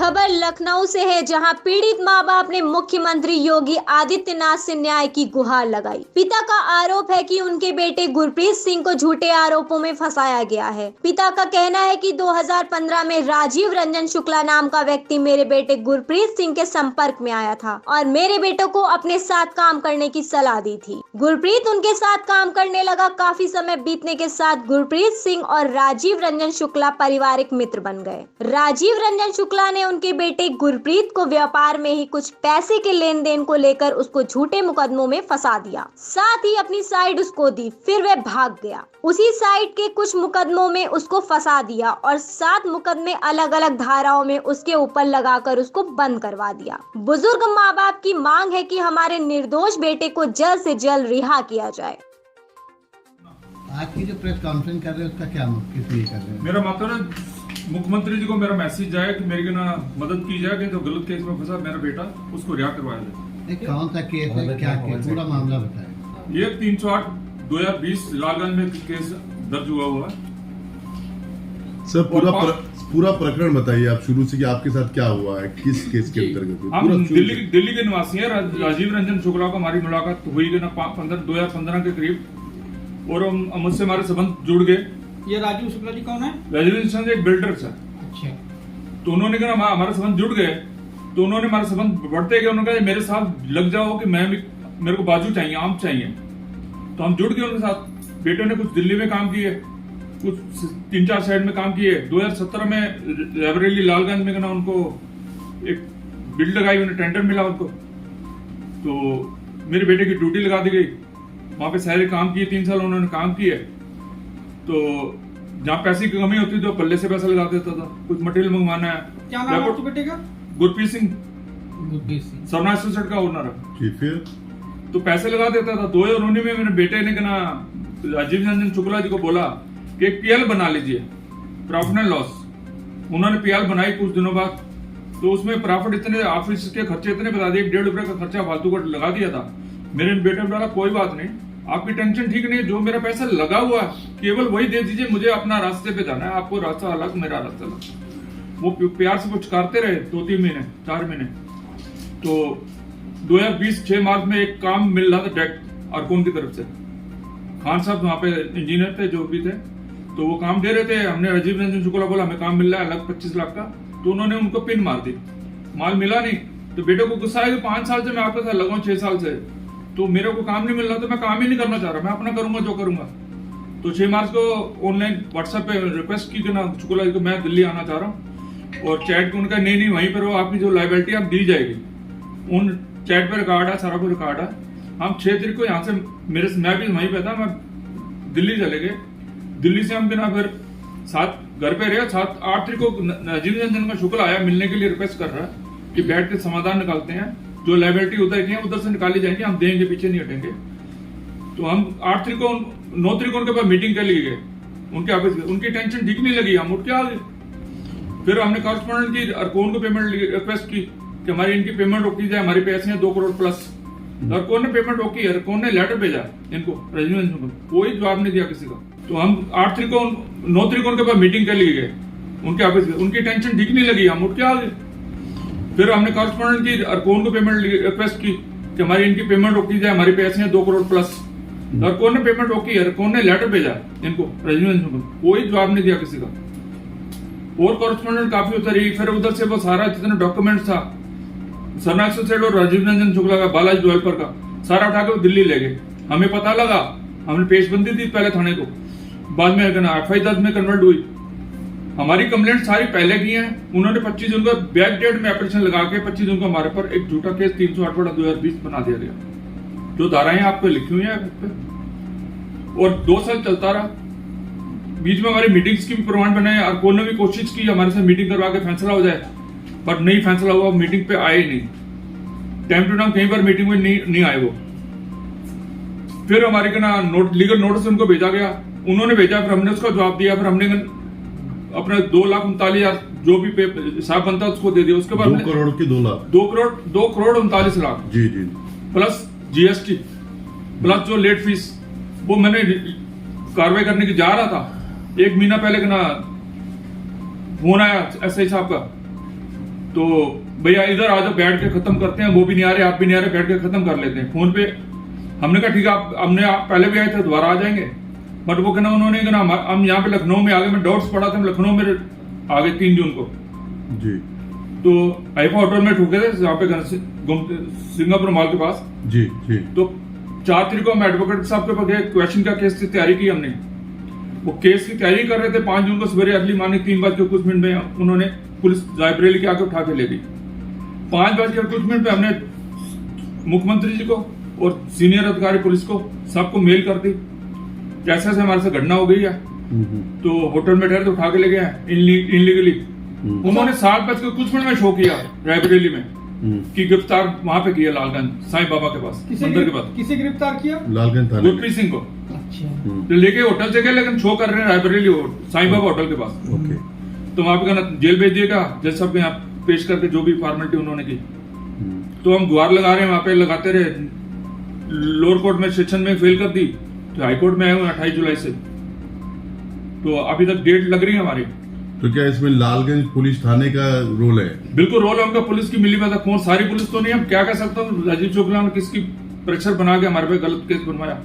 खबर लखनऊ से है, जहां पीड़ित मां बाप ने मुख्यमंत्री योगी आदित्यनाथ से न्याय की गुहार लगाई। पिता का आरोप है कि उनके बेटे गुरप्रीत सिंह को झूठे आरोपों में फंसाया गया है। पिता का कहना है कि 2015 में राजीव रंजन शुक्ला नाम का व्यक्ति मेरे बेटे गुरप्रीत सिंह के संपर्क में आया था और मेरे बेटों को अपने साथ काम करने की सलाह दी थी। गुरप्रीत उनके साथ काम करने लगा। काफी समय बीतने के साथ गुरप्रीत सिंह और राजीव रंजन शुक्ला पारिवारिक मित्र बन गए। राजीव रंजन शुक्ला ने उनके बेटे गुरप्रीत को व्यापार में ही कुछ पैसे के लेन देन को लेकर उसको झूठे मुकदमों में फंसा दिया, साथ ही अपनी साइड उसको दी। फिर वह भाग गया। उसी साइड के कुछ मुकदमों में उसको फंसा दिया और 7 मुकदमे अलग अलग धाराओं में उसके ऊपर लगाकर उसको बंद करवा दिया। बुजुर्ग माँ बाप की मांग है कि हमारे निर्दोष बेटे को जल्द से जल्द रिहा किया जाए। आज की जो प्रेस कॉन्फ्रेंस कर रहे हैं उसका क्या किस लिए कर रहे हैं? मेरा मतलब मुख्यमंत्री जी को मेरा मैसेज जाए कि मेरी ना मदद की जाए कि जो गलत केस में फंसा मेरा बेटा उसको रिहा करवाया जाए। एक कौन सा केस है, क्या केस, पूरा मामला बताएं। ये 308/2020 लालगंज में केस दर्ज हुआ है। सर पूरा प्रकरण बताइए आप शुरू से कि आपके साथ क्या हुआ है, किस केस के अंतर्गत। हम दिल्ली के निवासी हैं। राजीव रंजन शुक्ला को हमारी मुलाकात हुई कि ना 2015 के करीब, और मुझसे हमारे संबंध जुड़ गए। ये राजीव शुक्ला जी कौन है? राजीव रंजन एक बिल्डर था। अच्छा। तो उन्होंने कहा हमारे संबंध जुड़ गए, तो उन्होंने हमारे संबंध बढ़ते गए। उन्होंने कहा मेरे साथ लग जाओ कि मेरे को बाजू चाहिए, आम चाहिए। तो हम जुड़ गए उनके साथ। बेटे ने कुछ दिल्ली में काम किए, कुछ 3-4 साइड में काम किए। 2017 में रायबरेली लालगंज में ना उनको एक बिल्ड लगाई, उन्हें टेंडर मिला उनको, तो मेरे बेटे की ड्यूटी लगा दी गई। वहां पे सारे काम किए, 3 साल उन्होंने काम किए। तो जहाँ पैसे की कमी होती तो पल्ले से पैसा लगा देता था। कुछ मटेरियल मंगवाना है। क्या नाम है आपके बेटे का? गुरप्रीत सिंह, सरना एसोसिएट का ओनर है। फिर तो पैसे लगा देता था। 2019 में मेरे बेटे ने कहना राजीव रंजन शुक्ला जी को बोला कि एक पीएल बना लीजिए, प्रॉफिट एंड लॉस। उन्होंने पीएल बनाई कुछ दिनों बाद, तो उसमें प्रॉफिट इतने, ऑफिस के खर्चे इतने बता दिए, 1.5 रुपए का खर्चा फालतू का लगा दिया था। मेरे बेटे ने बोला कोई बात नहीं, आपकी टेंशन ठीक नहीं, जो मेरा पैसा लगा हुआ केवल वही दे दीजिए, मुझे अपना रास्ते पे जाना है, आपको रास्ता अलग, मेरा रास्ता अलग। वो प्यार से कुछ करते रहे 2-3 महीने, 4 महीने। तो 2020 6 मार्च में एक काम मिल रहा था डायरेक्ट अरकोन की तरफ से। खान साहब वहां पे इंजीनियर थे, जो भी थे, तो वो काम दे रहे थे। हमने राजीव रंजन शुक्ला बोला हमें काम मिल रहा है अलग 25 लाख का, तो उन्होंने उनको पिन मार दी। माल मिला नहीं, तो बेटे को गुस्सा आया कि 5 साल से मैं आपके साथ लगा हूं, 6 साल से, तो मेरे को काम नहीं मिल रहा, तो मैं काम ही नहीं करना चाह रहा, मैं अपना करूंगा जो करूंगा। तो 6 मार्च को ऑनलाइन व्हाट्सएप पे रिक्वेस्ट की कि ना शुक्ला जी को मैं दिल्ली आना चाह रहा हूँ, और चैट को उनका नहीं वहीं पर वो आपकी जो लाइबिलिटी आप दी जाएगी। उन चैट पे रिकॉर्ड है, सारा कुछ रिकॉर्ड है। हम 6 तारीख को यहाँ से मैं भी वहीं पे था, मैं दिल्ली चले गए। दिल्ली से हम बिना फिर 7 घर पे रहे। 7-8 तारीख को राजीव रंजन का शुक्ला आया, मिलने के लिए रिक्वेस्ट कर रहा है कि बैठ के समाधान निकालते हैं, जो लाइबिलिटी उधर की है उधर से निकाली जाएंगी, हम देंगे, पीछे नहीं हटेंगे। तो हम 8 तारीख को 9 तारीख को उनके पास मीटिंग कर लिए गए उनके ऑफिस में। उनकी टेंशन ठीक नहीं लगी, हम उठ के आ गए। फिर हमने कॉरेस्पॉन्डेंट की अरकोन को पेमेंट रिक्वेस्ट की कि हमारी इनकी पेमेंट रोकी जाए, हमारे पैसे हैं 2 करोड़ प्लस। अरकोन ने पेमेंट रोकी, अरकोन ने लेटर भेजा इनको, राजीव रंजन को, कोई जवाब नहीं दिया किसी का। तो हम 8 तारीख को 9 तारीख को उनके पास मीटिंग कर लिए गए उनके ऑफिस में। उनकी टेंशन ठीक नहीं लगी, हम उठ के आ गए। फिर हमने कॉरेस्पॉन्डेंट की अरकोन को पेमेंट रिक्वेस्ट की कि हमारी इनकी पेमेंट रोकी जाए, हमारे पैसे हैं 2 करोड़ प्लस। अरकोन ने पेमेंट रोकी, अरकोन ने लेटर भेजा इनको, राजीव रंजन को, कोई जवाब नहीं दिया किसी का। और कॉरेस्पॉन्डेंट काफी उतरी। फिर उधर से वो सारा जितना डॉक्यूमेंट था, सरना एसोसिएट और राजीव रंजन शुक्ला का, बालाजी डेवलपर का, सारा उठा के दिल्ली ले गए। हमें पता लगा, हमने पेशबंदी दी पहले थाने को, बाद में एफआई दर्ज में कन्वर्ट हुई। हमारी कंप्लेंट सारी पहले की है। उन्होंने 25 जून को बैक डेट में एप्लीकेशन लगा के 25 जून को हमारे पर एक झूठा केस 308/2020 बना दिया गया, जो धाराएं आपको लिखी हुई है। और 2 साल चलता रहा। बीच में हमारी मीटिंग्स की भी प्रमाण बनाए। अरकोन ने भी कोशिश की हमारे साथ मीटिंग करवा के फैसला हो जाए, पर नहीं फैसला हुआ। मीटिंग पे आए ही नहीं, टाइम टू टाइम कई बार मीटिंग में नहीं आए वो। फिर हमारे लीगल नोटिस उनको भेजा गया, उन्होंने भेजा, फिर हमने उसका जवाब दिया। फिर हमने अपने 2,39,000 जो भी हिसाब बनता है उसको दे दिया। उसके बाद 2 करोड़ की 2 लाख, 2 करोड़ 39 लाख जी प्लस जीएसटी प्लस जो लेट फीस, वो मैंने कार्रवाई करने की जा रहा था। 1 महीना पहले फोन आया एसआई साहब का तो भैया इधर आ जाओ, बैठ के खत्म करते हैं, वो भी नहीं आ रहे, आप भी नहीं आ रहे, बैठ के खत्म कर लेते हैं फोन पे। हमने कहा ठीक है, आप पहले भी आए थे, दोबारा आ जाएंगे। बट वो कहना उन्होंने कहना हम यहाँ पे लखनऊ में आ गए, मैं डॉट्स पढ़ा था, हम लखनऊ में आ गए 3 जून को। जी तो आईफा होटल में ठोके थे, जहाँ पे सिंगापुर मॉल के पास। जी जी तो 4 तारीख को हम एडवोकेट साहब के पास गए, क्वेश्चन का केस की तैयारी की हमने। वो केस की तैयारी कर रहे थे। 5 जून को सवेरे अर्ली मॉर्निंग 3 बज के कुछ मिनट में उन्होंने पुलिस लाइब्रेरी के आके उठा के ले गई। 5 बज के कुछ मिनट पे हमने मुख्यमंत्री जी को और सीनियर अधिकारी पुलिस को सबको मेल कर दी, जैसे जैसे हमारे से घटना हो गई है। तो होटल में ठहरे तो उठा के ले गए इनलीगली। उन्होंने 7 बज के कुछ मिनट में शो किया रायबरेली में कि गिरफ्तार वहां पे किया लालगंज साईं बाबा के पास, मंदिर के पास। किसे गिरफ्तार किया? लालगंज थाने में। गुरप्रीत सिंह को अच्छा। तो लेके होटल से गए, लेकिन शो कर रहे हैं रायबरेली साईं बाबा होटल के पास। ओके तो वहां पे कहना जेल भेज दिएगा, जज साहब के यहाँ पेश करके जो भी फॉर्मेलिटी उन्होंने की। तो हम गुहार लगा रहे हैं, वहां पे लगाते रहे। लोअर कोर्ट में सेक्शन में फेल कर दी, तो हाई कोर्ट में आए हुए 28 जुलाई से। तो अभी तक डेट लग रही है हमारी। तो क्या इसमें लालगंज पुलिस थाने का रोल है? बिल्कुल रोल है उनका, पुलिस की मिली भगत। कौन सारी पुलिस तो नहीं, हम क्या कह सकता हूँ। राजीव शुक्ला ने किसकी प्रेशर बना के हमारे पे गलत केस बनवाया।